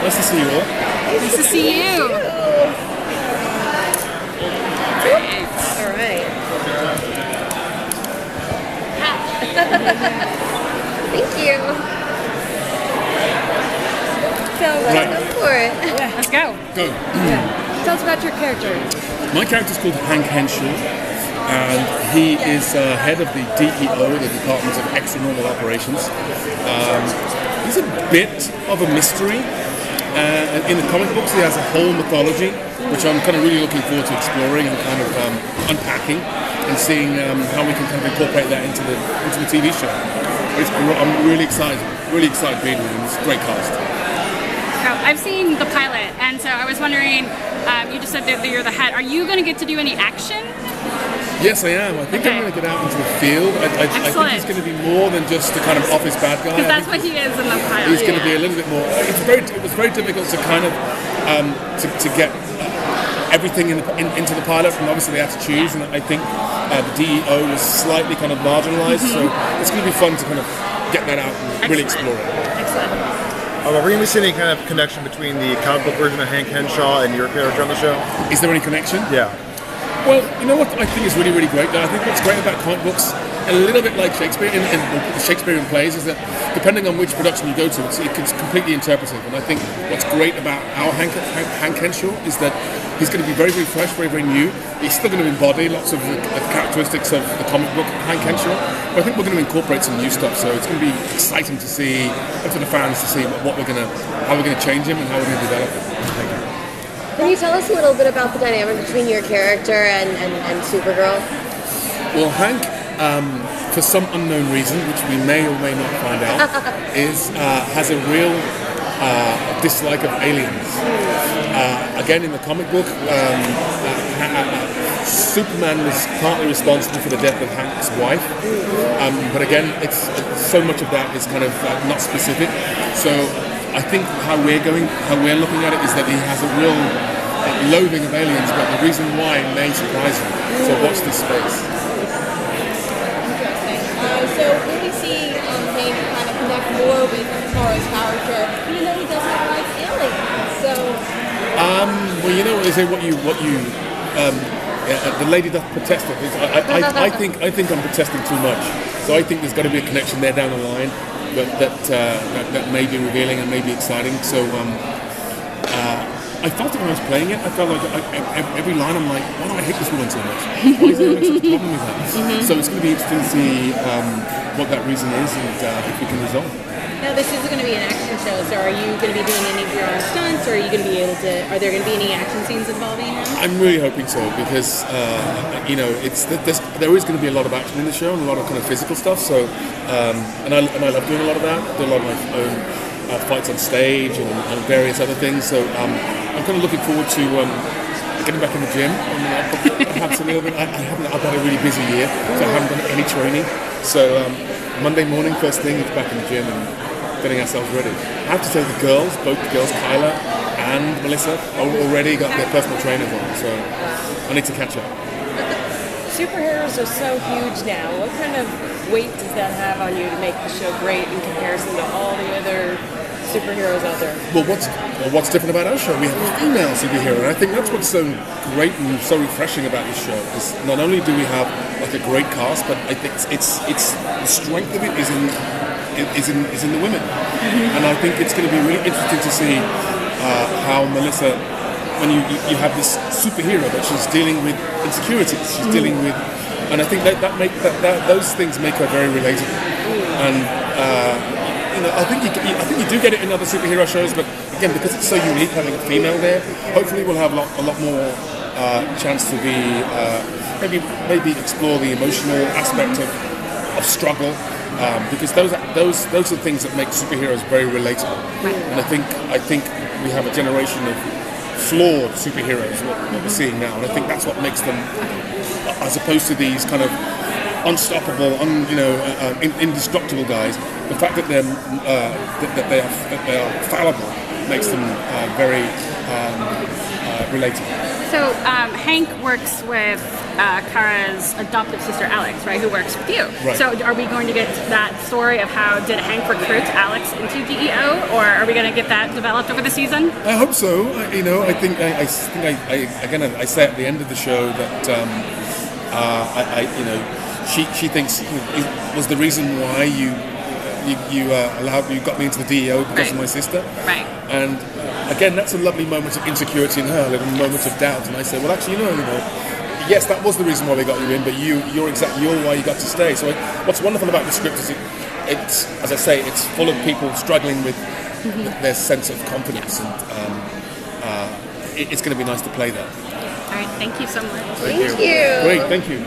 Nice to see you all. Nice to see you. All right. Thank you. So let's go for it. Yeah, let's go. Go. Tell us about your character. My character's called Hank Henshaw, and he is head of the DEO, the Department of Extra-Normal Operations. He's a bit of a mystery. In the comic books, he has a whole mythology, which I'm kind of really looking forward to exploring and kind of unpacking and seeing how we can kind of incorporate that into the TV show. I'm really excited being with him. It's a great cast. So I've seen the pilot, and so I was wondering, you just said that you're the head. Are you going to get to do any action? Yes, I am. I think I'm going to get out into the field. I think he's going to be more than just the kind of office bad guy. Because that's what he is in the pilot. He's going to be a little bit more. It was very difficult to kind of to get everything into the pilot, and obviously they had to choose. And I think the DEO was slightly kind of marginalized, so it's going to be fun to kind of get that out and really explore it. Excellent. Are we going to see any kind of connection between the comic book version of Hank Henshaw and your character on the show? Is there any connection? Yeah. Well, you know what I think is really, really great? I think what's great about comic books, a little bit like Shakespeare, in the Shakespearean plays, is that depending on which production you go to, it's completely interpretive. And I think what's great about our Hank Henshaw is that he's going to be very, very fresh, very, very new. He's still going to embody lots of the characteristics of the comic book Hank Henshaw. But I think we're going to incorporate some new stuff, so it's going to be exciting to see, and for the fans to see how we're going to change him and how we're going to develop him. Thank you. Can you tell us a little bit about the dynamic between your character and Supergirl? Well, Hank, for some unknown reason, which we may or may not find out, has a real dislike of aliens. Again, in the comic book, Superman was partly responsible for the death of Hank's wife, but again, it's so much of that is kind of not specific. So I think how we're looking at it is that he has a real loathing of aliens, but the reason why may surprise you. So watch this space. Interesting. So will we see Hank kind of connect more with Tara's character, even though he doesn't like aliens? So. Well, you know, is it what you the lady doth protest it. I think I'm protesting too much. So I think there's got to be a connection there down the line that may be revealing and may be exciting. So I felt it when I was playing it. I felt like every line I'm like, why do I hate this woman so much? Why is there such a problem with that? So it's going to be interesting to see what that reason is and if we can resolve it. Now this is going to be an action show, so are you going to be doing any of your own stunts, or are you going to be able to? Are there going to be any action scenes involving him? I'm really hoping so because there is going to be a lot of action in the show and a lot of kind of physical stuff. So and I love doing a lot of that. I do a lot of my own fights on stage and various other things. So I'm kind of looking forward to getting back in the gym. I've had a really busy year, so I haven't done any training. So Monday morning, first thing, it's back in the gym and getting ourselves ready. I have to say both the girls, Kyla and Melissa, already got their personal trainers on, so I need to catch up. Superheroes are so huge now. What kind of weight does that have on you to make the show great in comparison to all the other superheroes out there? Well, what's different about our show? We have a female superhero, and I think that's what's so great and so refreshing about this show. Is not only do we have like a great cast, but I think it's the strength of it is in the women, and I think it's going to be really interesting to see how Melissa, when you have this superhero, but she's dealing with insecurities, she's dealing with, and I think that those things make her very relatable, and. I think you do get it in other superhero shows, but again, because it's so unique having a female there, hopefully we'll have a lot more chance to be maybe explore the emotional aspect of struggle, because those are things that make superheroes very relatable. And I think we have a generation of flawed superheroes, what we're seeing now, and I think that's what makes them, as opposed to these kind of unstoppable, indestructible guys. The fact that they are fallible makes them very related. So Hank works with Kara's adoptive sister Alex, right? Who works with you. Right. So are we going to get that story of how did Hank recruit Alex into DEO, or are we going to get that developed over the season? I hope so. I think I say at the end of the show that she thinks it was the reason why you got me into the DEO because of my sister. Right. And again, that's a lovely moment of insecurity in her, a little moment of doubt. And I say, well, actually, yes, that was the reason why we got you in, but you're why you got to stay. So what's wonderful about the script is it's, as I say, it's full of people struggling with their sense of confidence, and it's going to be nice to play that. All right, thank you so much. Thank you. Great, thank you.